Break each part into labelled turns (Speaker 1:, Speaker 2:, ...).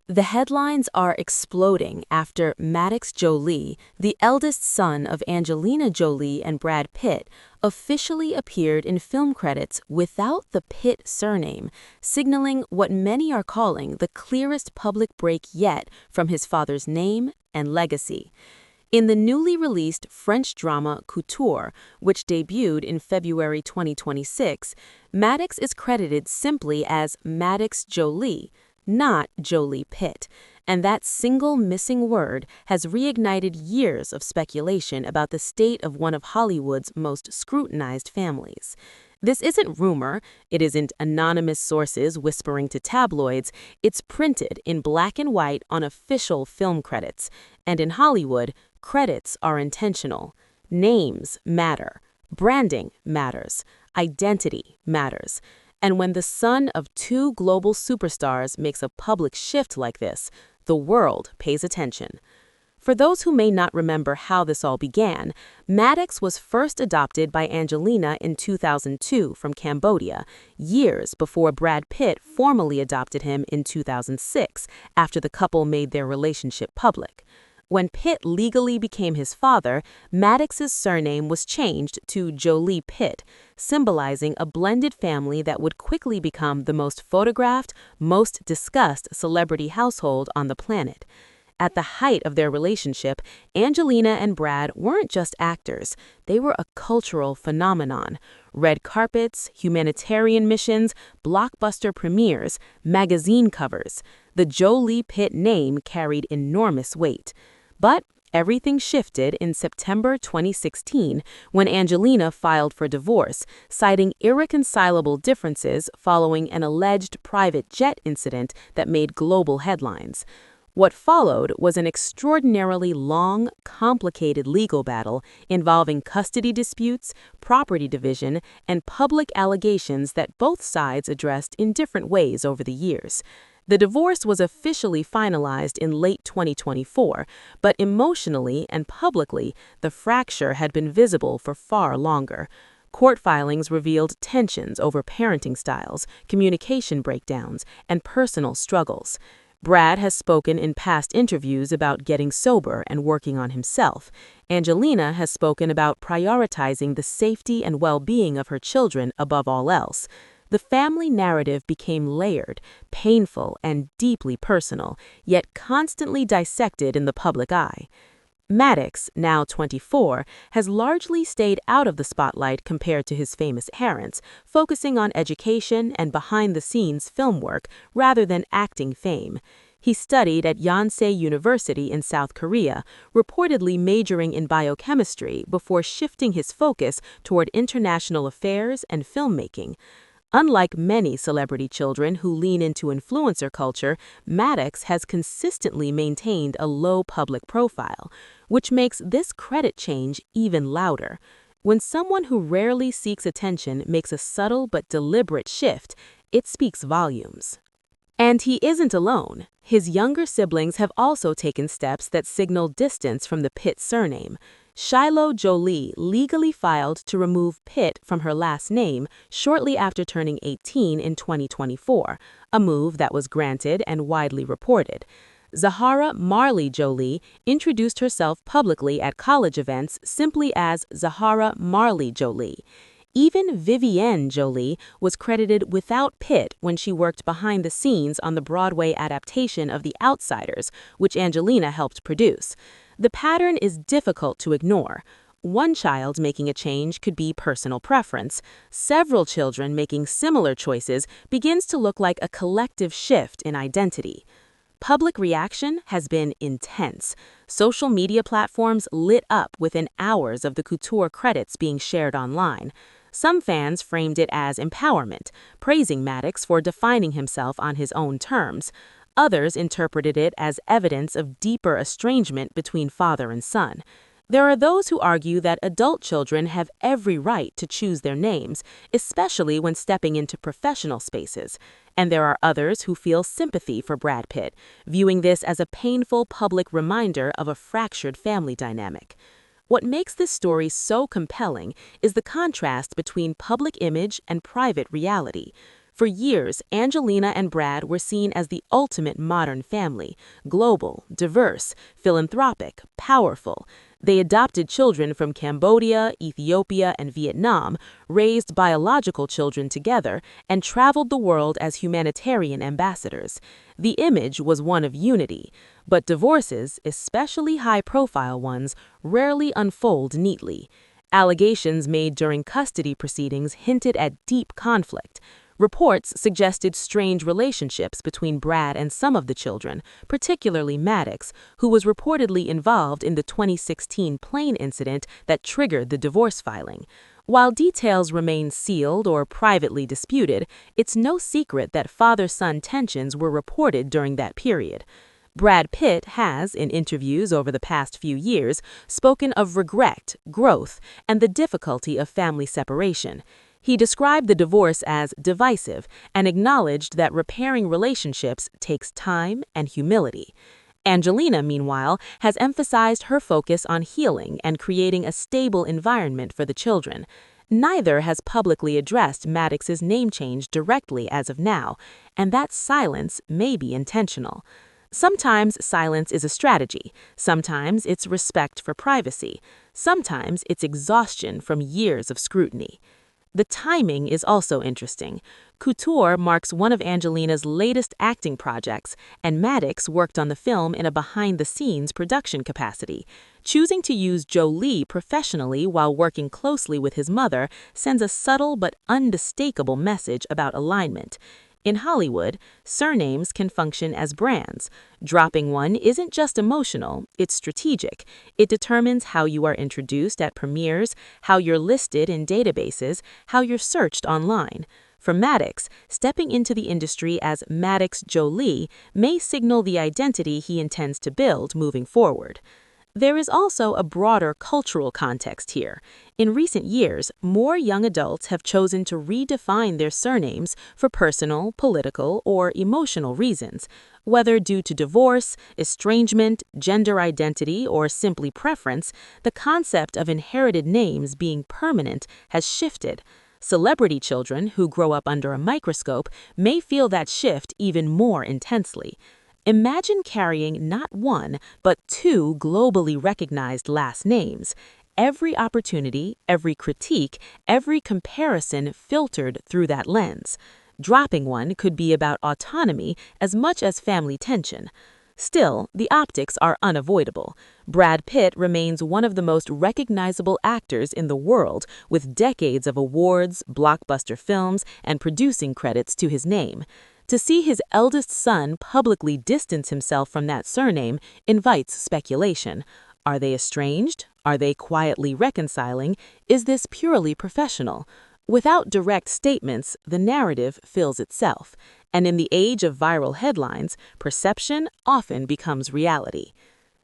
Speaker 1: The headlines are exploding after Maddox Jolie, the eldest son of Angelina Jolie and Brad Pitt, officially appeared in film credits without the Pitt surname, signaling what many are calling the clearest public break yet from his father's name and legacy. In the newly released French drama Couture, which debuted in February 2026, Maddox is credited simply as Maddox Jolie, not Jolie-Pitt, and that single missing word has reignited years of speculation about the state of one of Hollywood's most scrutinized families. This isn't rumor, it isn't anonymous sources whispering to tabloids, it's printed in black and white on official film credits. And in Hollywood, credits are intentional. Names matter. Branding matters. Identity matters. And when the son of two global superstars makes a public shift like this, the world pays attention. For those who may not remember how this all began, Maddox was first adopted by Angelina in 2002 from Cambodia, years before Brad Pitt formally adopted him in 2006, after the couple made their relationship public. When Pitt legally became his father, Maddox's surname was changed to Jolie-Pitt, symbolizing a blended family that would quickly become the most photographed, most discussed celebrity household on the planet. At the height of their relationship, Angelina and Brad weren't just actors, they were a cultural phenomenon. Red carpets, humanitarian missions, blockbuster premieres, magazine covers. The Jolie-Pitt name carried enormous weight. But everything shifted in September 2016 when Angelina filed for divorce, citing irreconcilable differences following an alleged private jet incident that made global headlines. What followed was an extraordinarily long, complicated legal battle involving custody disputes, property division, and public allegations that both sides addressed in different ways over the years. The divorce was officially finalized in late 2024, but emotionally and publicly, the fracture had been visible for far longer. Court filings revealed tensions over parenting styles, communication breakdowns, and personal struggles. Brad has spoken in past interviews about getting sober and working on himself. Angelina has spoken about prioritizing the safety and well-being of her children above all else. The family narrative became layered, painful, and deeply personal, yet constantly dissected in the public eye. Maddox, now 24, has largely stayed out of the spotlight compared to his famous parents, focusing on education and behind-the-scenes film work rather than acting fame. He studied at Yonsei University in South Korea, reportedly majoring in biochemistry before shifting his focus toward international affairs and filmmaking. Unlike many celebrity children who lean into influencer culture, Maddox has consistently maintained a low public profile, which makes this credit change even louder. When someone who rarely seeks attention makes a subtle but deliberate shift, it speaks volumes. And he isn't alone. His younger siblings have also taken steps that signal distance from the Pitt surname. Shiloh Jolie legally filed to remove Pitt from her last name shortly after turning 18 in 2024, a move that was granted and widely reported. Zahara Marley Jolie introduced herself publicly at college events simply as Zahara Marley Jolie. Even Vivienne Jolie was credited without Pitt when she worked behind the scenes on the Broadway adaptation of The Outsiders, which Angelina helped produce. The pattern is difficult to ignore. One child making a change could be personal preference. Several children making similar choices begins to look like a collective shift in identity. Public reaction has been intense. Social media platforms lit up within hours of the Couture credits being shared online. Some fans framed it as empowerment, praising Maddox for defining himself on his own terms. Others interpreted it as evidence of deeper estrangement between father and son. There are those who argue that adult children have every right to choose their names, especially when stepping into professional spaces. And there are others who feel sympathy for Brad Pitt, viewing this as a painful public reminder of a fractured family dynamic. What makes this story so compelling is the contrast between public image and private reality. For years, Angelina and Brad were seen as the ultimate modern family: global, diverse, philanthropic, powerful. They adopted children from Cambodia, Ethiopia, and Vietnam, raised biological children together, and traveled the world as humanitarian ambassadors. The image was one of unity, but divorces, especially high-profile ones, rarely unfold neatly. Allegations made during custody proceedings hinted at deep conflict. Reports suggested strange relationships between Brad and some of the children, particularly Maddox, who was reportedly involved in the 2016 plane incident that triggered the divorce filing. While details remain sealed or privately disputed, it's no secret that father-son tensions were reported during that period. Brad Pitt has, in interviews over the past few years, spoken of regret, growth, and the difficulty of family separation. He described the divorce as divisive and acknowledged that repairing relationships takes time and humility. Angelina, meanwhile, has emphasized her focus on healing and creating a stable environment for the children. Neither has publicly addressed Maddox's name change directly as of now, and that silence may be intentional. Sometimes silence is a strategy, sometimes it's respect for privacy, sometimes it's exhaustion from years of scrutiny. The timing is also interesting. Couture marks one of Angelina's latest acting projects, and Maddox worked on the film in a behind-the-scenes production capacity. Choosing to use Jolie professionally while working closely with his mother sends a subtle but unmistakable message about alignment. In Hollywood, surnames can function as brands. Dropping one isn't just emotional, it's strategic. It determines how you are introduced at premieres, how you're listed in databases, how you're searched online. For Maddox, stepping into the industry as Maddox Jolie may signal the identity he intends to build moving forward. There is also a broader cultural context here. In recent years, more young adults have chosen to redefine their surnames for personal, political, or emotional reasons. Whether due to divorce, estrangement, gender identity, or simply preference, the concept of inherited names being permanent has shifted. Celebrity children who grow up under a microscope may feel that shift even more intensely. Imagine carrying not one, but two globally recognized last names. Every opportunity, every critique, every comparison filtered through that lens. Dropping one could be about autonomy as much as family tension. Still, the optics are unavoidable. Brad Pitt remains one of the most recognizable actors in the world, with decades of awards, blockbuster films, and producing credits to his name. To see his eldest son publicly distance himself from that surname invites speculation. Are they estranged? Are they quietly reconciling? Is this purely professional? Without direct statements, the narrative fills itself. And in the age of viral headlines, perception often becomes reality.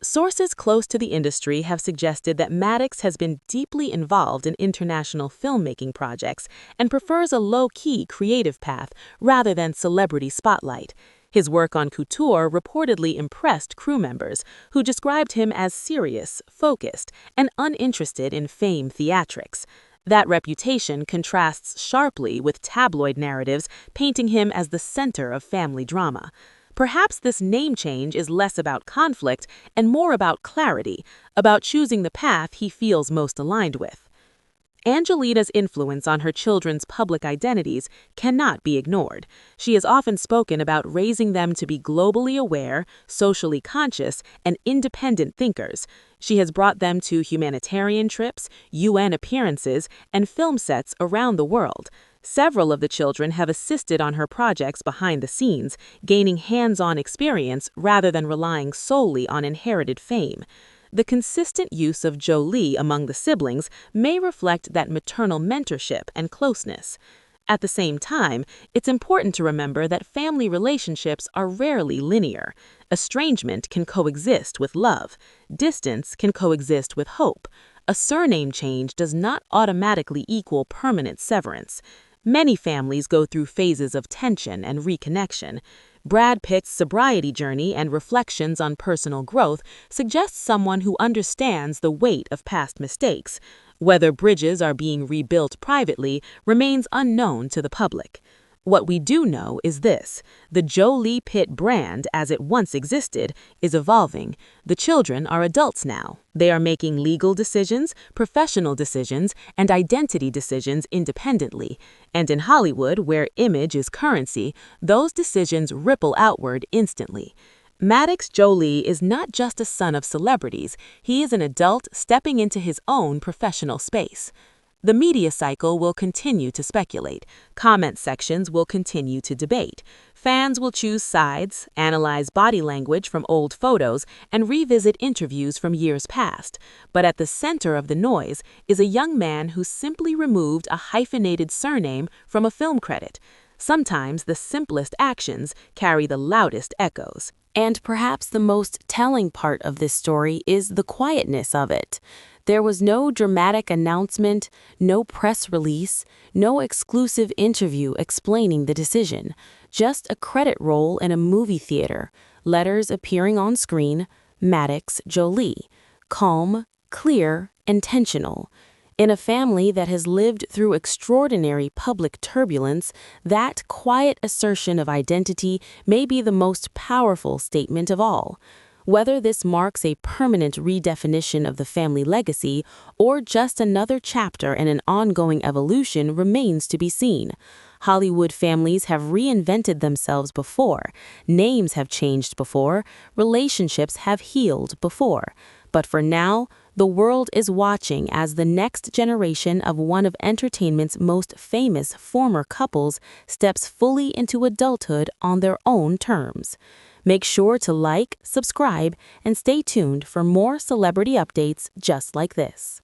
Speaker 1: Sources close to the industry have suggested that Maddox has been deeply involved in international filmmaking projects and prefers a low-key creative path rather than celebrity spotlight. His work on Couture reportedly impressed crew members, who described him as serious, focused, and uninterested in fame theatrics. That reputation contrasts sharply with tabloid narratives painting him as the center of family drama. Perhaps this name change is less about conflict and more about clarity, about choosing the path he feels most aligned with. Angelina's influence on her children's public identities cannot be ignored. She has often spoken about raising them to be globally aware, socially conscious, and independent thinkers. She has brought them to humanitarian trips, UN appearances, and film sets around the world. Several of the children have assisted on her projects behind the scenes, gaining hands-on experience rather than relying solely on inherited fame. The consistent use of Jolie among the siblings may reflect that maternal mentorship and closeness. At the same time, it's important to remember that family relationships are rarely linear. Estrangement can coexist with love. Distance can coexist with hope. A surname change does not automatically equal permanent severance. Many families go through phases of tension and reconnection. Brad Pitt's sobriety journey and reflections on personal growth suggest someone who understands the weight of past mistakes. Whether bridges are being rebuilt privately remains unknown to the public. What we do know is this: the Jolie-Pitt brand, as it once existed, is evolving. The children are adults now. They are making legal decisions, professional decisions, and identity decisions independently. And in Hollywood, where image is currency, those decisions ripple outward instantly. Maddox Jolie is not just a son of celebrities, he is an adult stepping into his own professional space. The media cycle will continue to speculate. Comment sections will continue to debate. Fans will choose sides, analyze body language from old photos, and revisit interviews from years past. But at the center of the noise is a young man who simply removed a hyphenated surname from a film credit. Sometimes the simplest actions carry the loudest echoes. And perhaps the most telling part of this story is the quietness of it. There was no dramatic announcement, no press release, no exclusive interview explaining the decision, just a credit roll in a movie theater, letters appearing on screen, Maddox Jolie. Calm, clear, intentional. In a family that has lived through extraordinary public turbulence, that quiet assertion of identity may be the most powerful statement of all. Whether this marks a permanent redefinition of the family legacy or just another chapter in an ongoing evolution remains to be seen. Hollywood families have reinvented themselves before, names have changed before, relationships have healed before. But for now, the world is watching as the next generation of one of entertainment's most famous former couples steps fully into adulthood on their own terms. Make sure to like, subscribe, and stay tuned for more celebrity updates just like this.